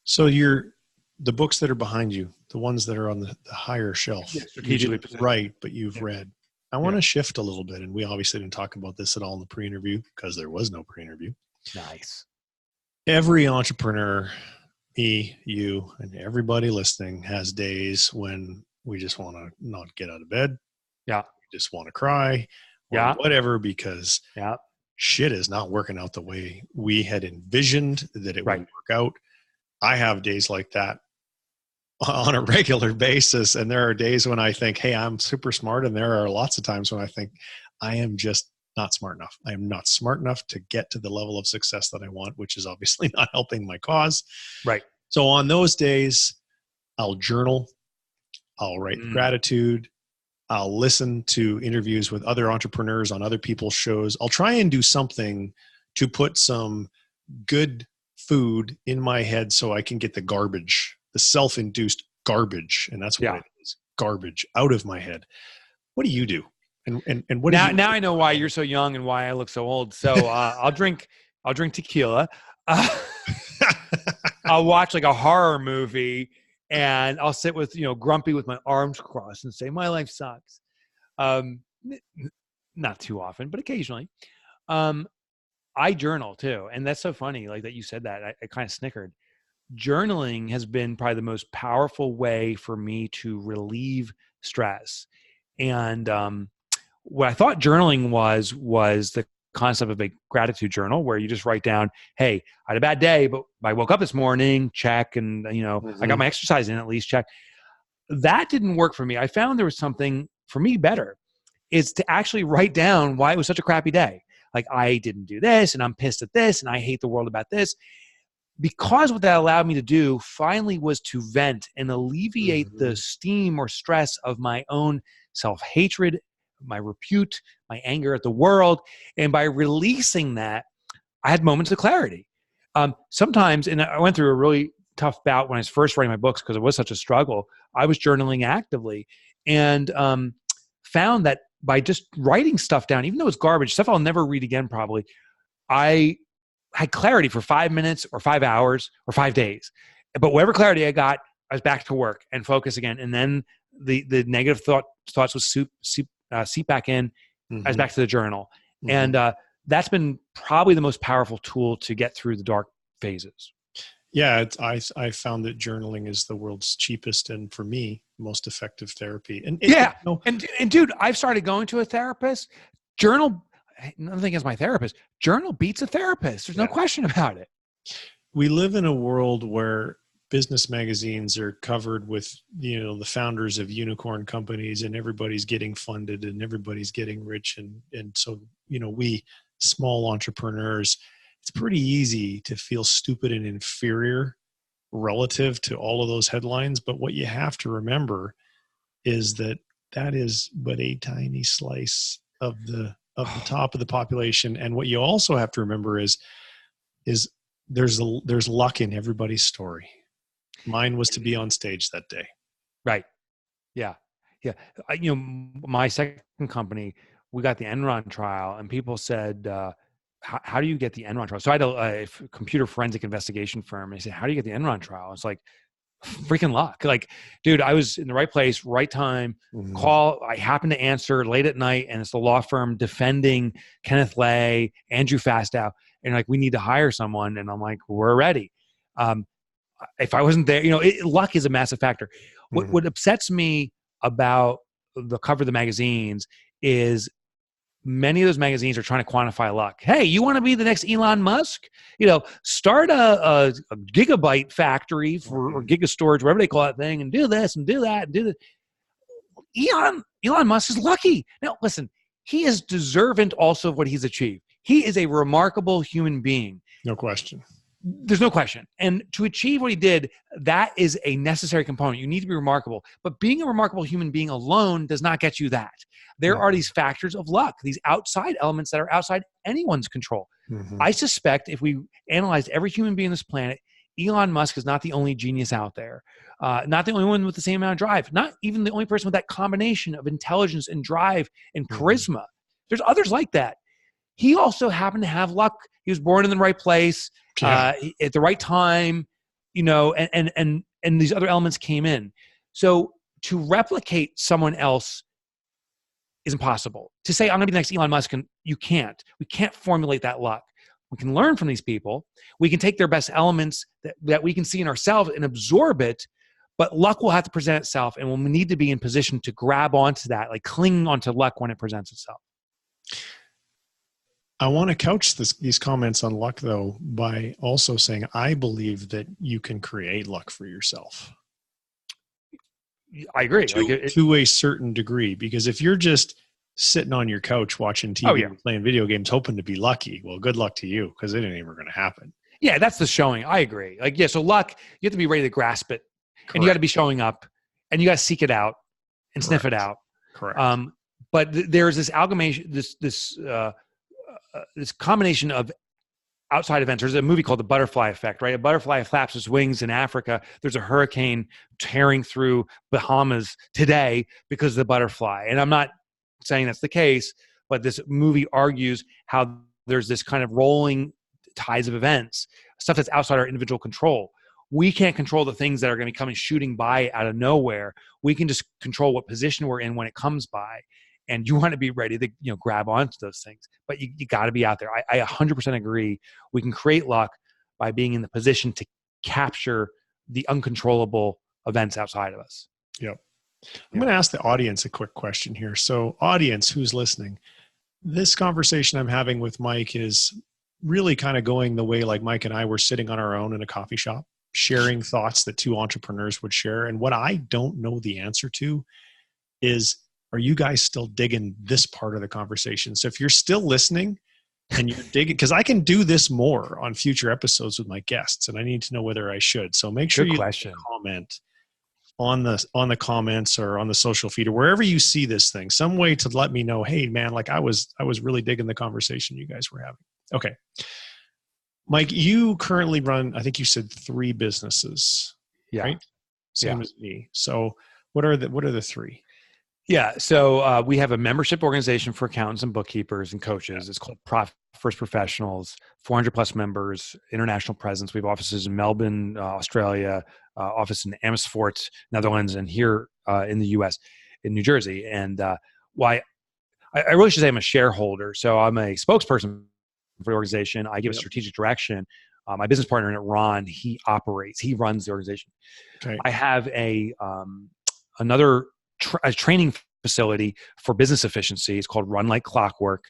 So the books that are behind you, the ones that are on the higher shelf, strategically positioned. Right, but you've read. I want to shift a little bit, and we obviously didn't talk about this at all in the pre-interview because there was no pre-interview. Nice. Every entrepreneur, me, you, and everybody listening has days when we just want to not get out of bed. Yeah. We just want to cry. Or whatever, because shit is not working out the way we had envisioned that it would work out. I have days like that on a regular basis. And there are days when I think, hey, I'm super smart. And there are lots of times when I think I am just not smart enough. I am not smart enough to get to the level of success that I want, which is obviously not helping my cause. Right. So on those days, I'll journal, I'll write gratitude, I'll listen to interviews with other entrepreneurs on other people's shows. I'll try and do something to put some good food in my head so I can get the garbage, the self-induced garbage, and that's what it is, garbage, out of my head. What do you do? And what now I know why you're so young and why I look so old. So I'll drink tequila. I'll watch like a horror movie, and I'll sit with, grumpy with my arms crossed and say, my life sucks. Not too often, but occasionally. I journal too. And that's so funny. Like that you said that, I kind of snickered. Journaling has been probably the most powerful way for me to relieve stress. And what I thought journaling was the concept of a gratitude journal, where you just write down, hey, I had a bad day, but I woke up this morning, check. And, I got my exercise in, at least, check. That didn't work for me. I found there was something for me better, is to actually write down why it was such a crappy day. Like, I didn't do this, and I'm pissed at this, and I hate the world about this. Because what that allowed me to do finally was to vent and alleviate the steam or stress of my own self-hatred, my repute, my anger at the world. And by releasing that, I had moments of clarity. Sometimes, and I went through a really tough bout when I was first writing my books because it was such a struggle. I was journaling actively and found that by just writing stuff down, even though it's garbage, stuff I'll never read again probably, I had clarity for 5 minutes or 5 hours or 5 days. But whatever clarity I got, I was back to work and focus again. And then the negative thoughts would seep back in. I was back to the journal. And that's been probably the most powerful tool to get through the dark phases. Yeah, I found that journaling is the world's cheapest and, for me, most effective therapy. And dude, I've started going to a therapist. Journal, nothing against my therapist. Journal beats a therapist. There's no question about it. We live in a world where business magazines are covered with, the founders of unicorn companies, and everybody's getting funded and everybody's getting rich. And so, we small entrepreneurs, it's pretty easy to feel stupid and inferior relative to all of those headlines. But what you have to remember is that is but a tiny slice of the top of the population. And what you also have to remember is there's luck in everybody's story. Mine was to be on stage that day. Right. Yeah. Yeah. My second company, we got the Enron trial, and people said, how do you get the Enron trial? So I had a computer forensic investigation firm, and they said, how do you get the Enron trial? It's like, freaking luck. Like, dude, I was in the right place, right time, call. I happened to answer late at night, and it's the law firm defending Kenneth Lay, Andrew Fastow. And like, we need to hire someone. And I'm like, we're ready. If I wasn't there, luck is a massive factor. What upsets me about the cover of the magazines is many of those magazines are trying to quantify luck. Hey, you want to be the next Elon Musk? Start a gigabyte factory or gigastorage, whatever they call that thing, and do this and do that and do that. Elon Musk is lucky. Now, listen, he is deserving also of what he's achieved. He is a remarkable human being. No question. There's no question. And to achieve what he did, that is a necessary component. You need to be remarkable. But being a remarkable human being alone does not get you that. There are these factors of luck, these outside elements that are outside anyone's control. Mm-hmm. I suspect if we analyzed every human being on this planet, Elon Musk is not the only genius out there, not the only one with the same amount of drive, not even the only person with that combination of intelligence and drive and charisma. There's others like that. He also happened to have luck. He was born in the right place at the right time, and these other elements came in. So to replicate someone else is impossible. To say, I'm going to be the next Elon Musk, and you can't. We can't formulate that luck. We can learn from these people. We can take their best elements that we can see in ourselves and absorb it, but luck will have to present itself, and we'll need to be in position to grab onto that, like cling onto luck when it presents itself. I want to couch these comments on luck, though, by also saying I believe that you can create luck for yourself. I agree. To a certain degree, because if you're just sitting on your couch watching TV and playing video games hoping to be lucky, well, good luck to you, because it ain't ever going to happen. Yeah, that's the showing. I agree. So luck, you have to be ready to grasp it. Correct. And you got to be showing up, and you got to seek it out and sniff it out. Correct. But there's this amalgamation, this combination of outside events. There's a movie called The Butterfly Effect, right? A butterfly flaps its wings in Africa. There's a hurricane tearing through Bahamas today because of the butterfly. And I'm not saying that's the case, but this movie argues how there's this kind of rolling tides of events, stuff that's outside our individual control. We can't control the things that are going to be coming shooting by out of nowhere. We can just control what position we're in when it comes by. And you want to be ready to grab onto those things. But you got to be out there. I 100% agree. We can create luck by being in the position to capture the uncontrollable events outside of us. Yep. I'm going to ask the audience a quick question here. So audience who's listening, this conversation I'm having with Mike is really kind of going the way like Mike and I were sitting on our own in a coffee shop, sharing thoughts that two entrepreneurs would share. And what I don't know the answer to is, are you guys still digging this part of the conversation? So if you're still listening and you're digging, because I can do this more on future episodes with my guests, and I need to know whether I should. So make sure you comment on the comments or on the social feed or wherever you see this thing, some way to let me know, hey man, like I was really digging the conversation you guys were having. Okay. Mike, you currently run, I think you said 3 businesses, right? Same as me. So what are the 3? Yeah. So we have a membership organization for accountants and bookkeepers and coaches. It's called First Professionals, 400 plus members, international presence. We have offices in Melbourne, Australia, office in Amersfoort, Netherlands, and here in the US, in New Jersey. And I really should say I'm a shareholder. So I'm a spokesperson for the organization. I give it strategic direction. My business partner in it, Ron, he runs the organization. Okay. I have another a training facility for business efficiency. It's called Run Like Clockwork.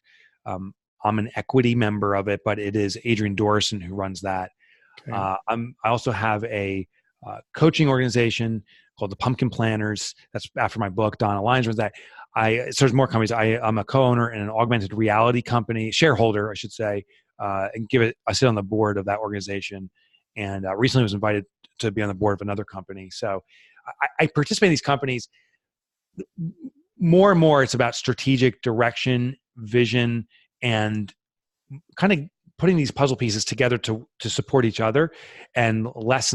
I'm an equity member of it, but it is Adrian Dorson who runs that. Okay. I also have a coaching organization called the Pumpkin Planners. That's after my book. Donna Lyons runs that. So there's more companies. I'm a co-owner in an augmented reality company, shareholder, I should say, and I sit on the board of that organization. And recently was invited to be on the board of another company. So I participate in these companies. More and more, it's about strategic direction, vision, and kind of putting these puzzle pieces together to support each other, and less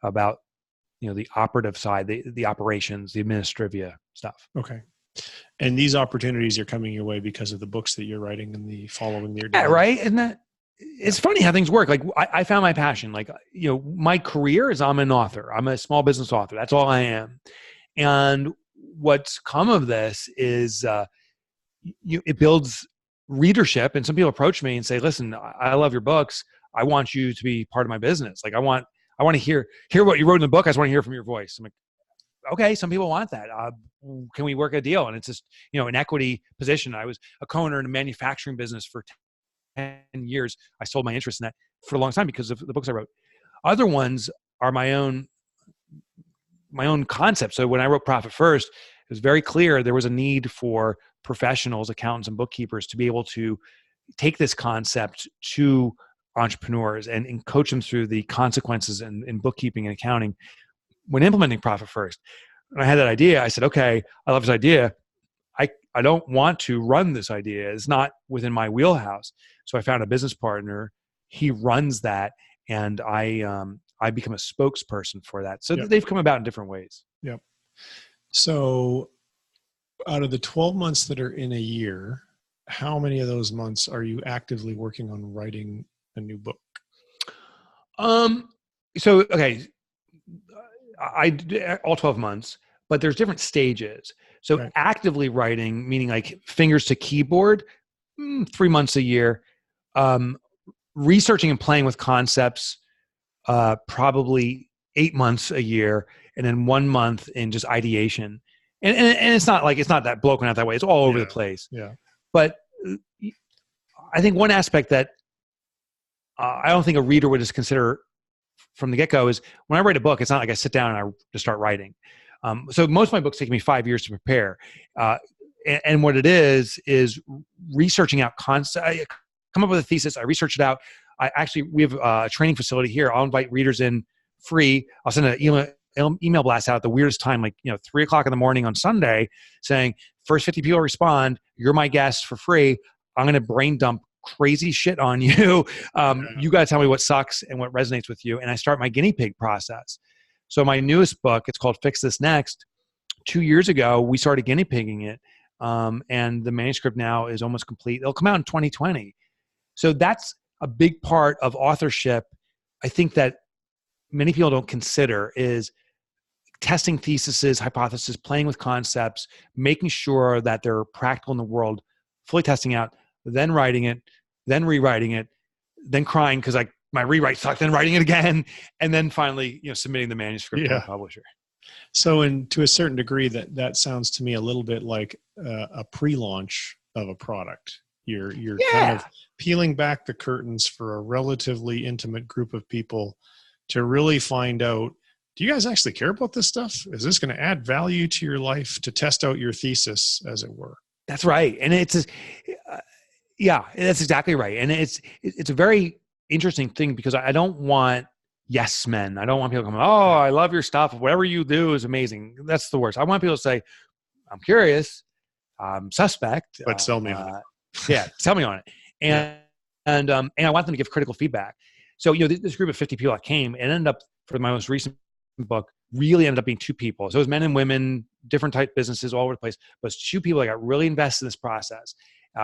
about the operative side, the operations, the administrivia stuff. Okay. And these opportunities are coming your way because of the books that you're writing and the following that you're doing. Yeah, right. And it's funny how things work. Like I found my passion. Like my career is I'm an author. I'm a small business author. That's all I am. And what's come of this is it builds readership. And some people approach me and say, listen, I love your books. I want you to be part of my business. Like I want to hear what you wrote in the book. I just want to hear from your voice. I'm like, okay, some people want that. Can we work a deal? And it's just, an equity position. I was a co-owner in a manufacturing business for 10 years. I sold my interest in that for a long time because of the books I wrote. Other ones are my own concept. So when I wrote Profit First, it was very clear there was a need for professionals, accountants and bookkeepers to be able to take this concept to entrepreneurs and coach them through the consequences in bookkeeping and accounting when implementing Profit First. And I had that idea. I said, okay, I love this idea. I don't want to run this idea. It's not within my wheelhouse. So I found a business partner. He runs that, and I become a spokesperson for that. So they've come about in different ways. Yep. So out of the 12 months that are in a year, how many of those months are you actively working on writing a new book? So, okay, I all 12 months, but there's different stages. So actively writing, meaning like fingers to keyboard, 3 months a year. Researching and playing with concepts, probably 8 months a year, and then 1 month in just ideation. And it's not that broken out that way. It's all over the place. Yeah. But I think one aspect that I don't think a reader would just consider from the get-go is when I write a book, it's not like I sit down and I just start writing. So most of my books take me 5 years to prepare. And what it is researching out concepts. I come up with a thesis. I research it out. We have a training facility here. I'll invite readers in free. I'll send an email blast out at the weirdest time, like 3:00 in the morning on Sunday, saying first 50 people respond. You're my guest for free. I'm going to brain dump crazy shit on you. You got to tell me what sucks and what resonates with you. And I start my guinea pig process. So my newest book, it's called Fix This Next. 2 years ago, we started guinea pigging it. And the manuscript now is almost complete. It'll come out in 2020. So that's a big part of authorship. I think that many people don't consider is testing theses, hypotheses, playing with concepts, making sure that they're practical in the world, fully testing out, then writing it, then rewriting it, then crying because my rewrite sucked, then writing it again, and then finally submitting the manuscript to the publisher. So to a certain degree, that sounds to me a little bit like a pre-launch of a product. You're kind of peeling back the curtains for a relatively intimate group of people to really find out, do you guys actually care about this stuff? Is this going to add value to your life, to test out your thesis, as it were? That's right. And that's exactly right. And it's a very interesting thing because I don't want yes men. I don't want people coming, oh, I love your stuff. Whatever you do is amazing. That's the worst. I want people to say, I'm curious, I'm suspect. But sell me on it. Yeah, tell me on it. And I want them to give critical feedback. So, this group of 50 people that came and ended up, for my most recent book, really ended up being 2 people. So it was men and women, different type businesses all over the place. But it's 2 people that got really invested in this process.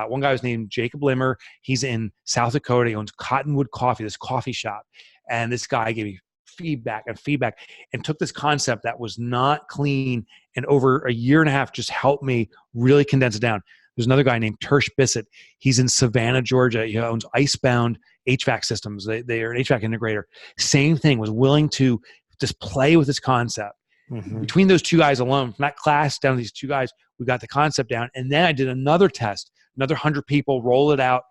One guy was named Jacob Limmer. He's in South Dakota. He owns Cottonwood Coffee, this coffee shop. And this guy gave me feedback and took this concept that was not clean and over a year and a half just helped me really condense it down. There's another guy named Tersh Bissett. He's in Savannah, Georgia. He owns Icebound HVAC systems. They are an HVAC integrator. Same thing, was willing to just play with this concept. Mm-hmm. Between those 2 guys alone, from that class down to these 2 guys, we got the concept down. And then I did another test, another 100 people, rolled it out,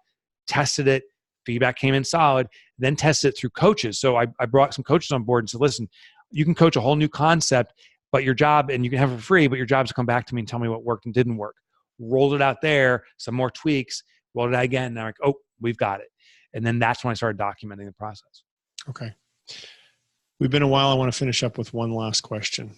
tested it. Feedback came in solid, then tested it through coaches. So I brought some coaches on board and said, listen, you can coach a whole new concept, but your job, and you can have it for free, but your job is to come back to me and tell me what worked and didn't work. Rolled it out there, some more tweaks, rolled it out again. And I'm like, oh, we've got it. And then that's when I started documenting the process. Okay. We've been a while. I want to finish up with one last question.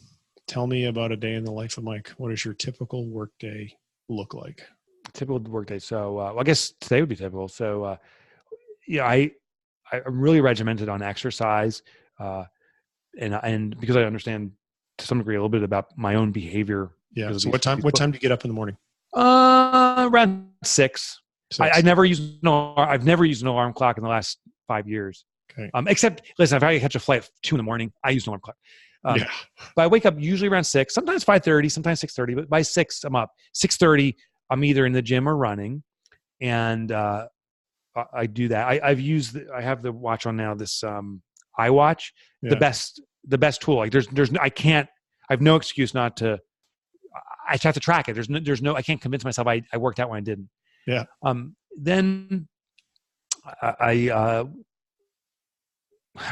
Tell me about a day in the life of Mike. What does your typical workday look like? Typical workday. So I guess today would be typical. So I'm really regimented on exercise, and because I understand to some degree a little bit about my own behavior. Yeah. So what time do you get up in the morning? Around 6. I've never used an alarm clock in the last 5 years. Okay. Except, listen, if I catch a flight at 2 a.m, I use an alarm clock. But I wake up usually around 6, sometimes 5:30, sometimes 6:30. But by 6, I'm up. 6:30, I'm either in the gym or running, and I do that. I have the watch on now. This iWatch, the best tool. Like I have no excuse not to. I just have to track it. There's no. I can't convince myself I worked out when I didn't. Yeah. Then I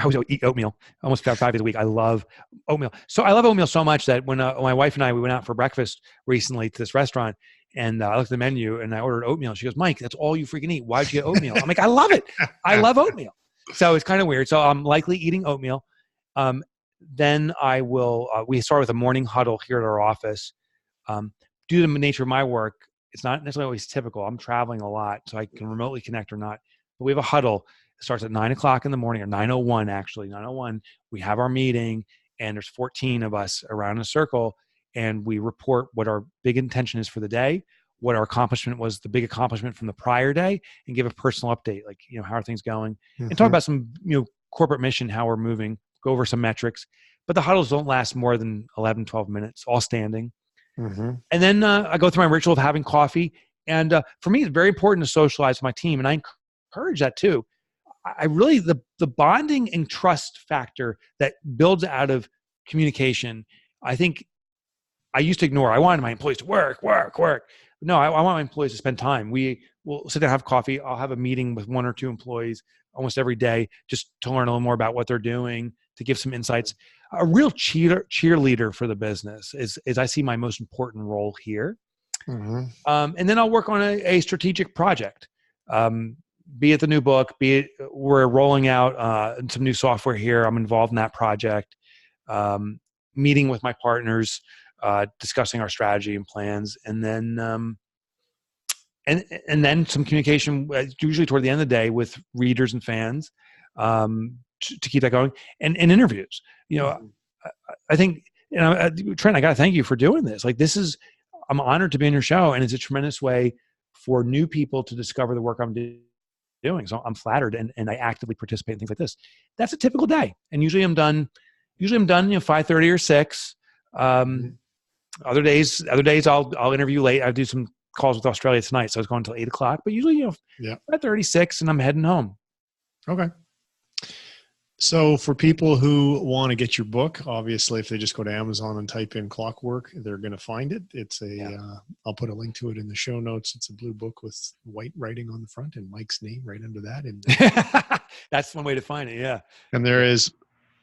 always eat oatmeal almost 5 days a week. I love oatmeal. So I love oatmeal so much that when my wife and I, we went out for breakfast recently to this restaurant, And I looked at the menu and I ordered oatmeal. She goes, Mike, that's all you freaking eat. Why'd you get oatmeal? I'm like, I love it. I love oatmeal. So it's kind of weird. So I'm likely eating oatmeal. Then I will, we start with a morning huddle here at our office. Due to the nature of my work, it's not necessarily always typical. I'm traveling a lot, so I can remotely connect or not. But we have a huddle. It starts at 9 o'clock in the morning, or 9:01 actually. 9:01, we have our meeting, and there's 14 of us around a circle, and we report what our big intention is for the day, what our accomplishment was, the big accomplishment from the prior day, and give a personal update, like, how are things going, and talk about some, corporate mission, how we're moving, go over some metrics. But the huddles don't last more than 11, 12 minutes, all standing. And then I go through my ritual of having coffee. And for me, it's very important to socialize with my team. And I encourage that too. I really, the bonding and trust factor that builds out of communication, I think I used to ignore. I wanted my employees to work. No, I want my employees to spend time. We will sit down, have coffee. I'll have a meeting with 1 or 2 employees almost every day just to learn a little more about what they're doing, to give some insights. A real cheerleader for the business is I see my most important role here. And then I'll work on a strategic project, be it the new book, be it we're rolling out some new software here. I'm involved in that project, meeting with my partners, discussing our strategy and plans, and then and then some communication, usually toward the end of the day, with readers and fans, to keep that going, and interviews. I think, Trent, I got to thank you for doing this. Like, I'm honored to be on your show, and it's a tremendous way for new people to discover the work I'm doing. So I'm flattered, and I actively participate in things like this. That's a typical day, and usually I'm done 5:30 or 6. Other days I'll interview late. I do some calls with Australia tonight, so I was going until 8 o'clock. But usually, 5:36, and I'm heading home. Okay. So for people who want to get your book, obviously, if they just go to Amazon and type in Clockwork, they're going to find it. It's I'll put a link to it in the show notes. It's a blue book with white writing on the front and Mike's name right under that. And that's one way to find it. Yeah. And there is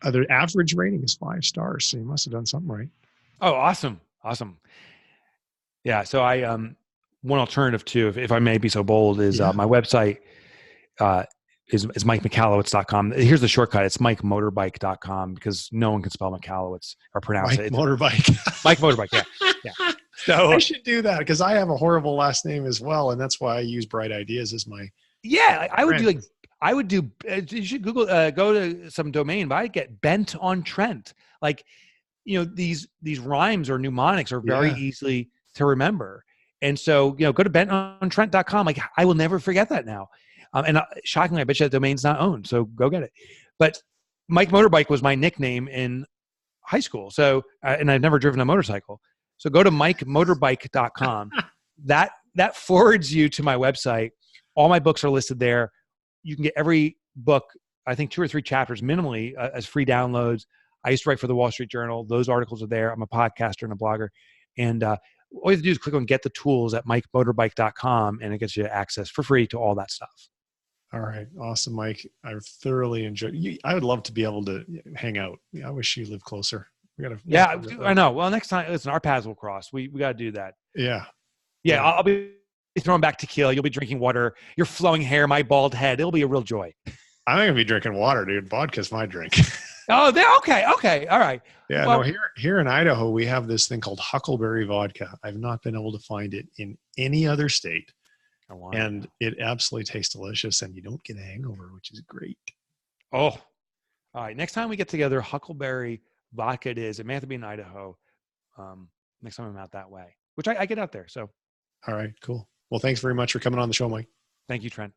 the average rating is 5 stars. So you must have done something right. Oh, awesome. Yeah. So I, one alternative too, if I may be so bold, is my website, is MikeMichalowicz.com. Here's the shortcut. It's MikeMotorbike.com, because no one can spell Michalowicz or pronounce it. Motorbike. Mike Motorbike. Yeah. So I should do that, because I have a horrible last name as well. And that's why I use Bright Ideas as my. Yeah. I would do, you should Google, go to some domain, but I'd get Bent on Trent. Like, these rhymes or mnemonics are very easily to remember. And so, go to bentontrent.com. Like, I will never forget that now. And shockingly, I bet you that domain's not owned. So go get it. But Mike Motorbike was my nickname in high school. So, and I've never driven a motorcycle. So go to mikemotorbike.com. That forwards you to my website. All my books are listed there. You can get every book, I think 2 or 3 chapters minimally, as free downloads. I used to write for the Wall Street Journal. Those articles are there. I'm a podcaster and a blogger. And all you have to do is click on Get the Tools at mikemotorbike.com, and it gets you access for free to all that stuff. All right. Awesome, Mike. I thoroughly enjoyed you. I would love to be able to hang out. I wish you lived closer. I know. Well, next time, listen, our paths will cross. We got to do that. Yeah. I'll be throwing back tequila. You'll be drinking water. Your flowing hair, my bald head. It'll be a real joy. I'm going to be drinking water, dude. Vodka's my drink. Oh, okay. All right. Yeah. Well, no, here in Idaho, we have this thing called huckleberry vodka. I've not been able to find it in any other state. And it absolutely tastes delicious, and you don't get a hangover, which is great. Oh, all right. Next time we get together, huckleberry vodka it is. It may have to be in Idaho. Next time I'm out that way, which I get out there. So. All right, cool. Well, thanks very much for coming on the show, Mike. Thank you, Trent.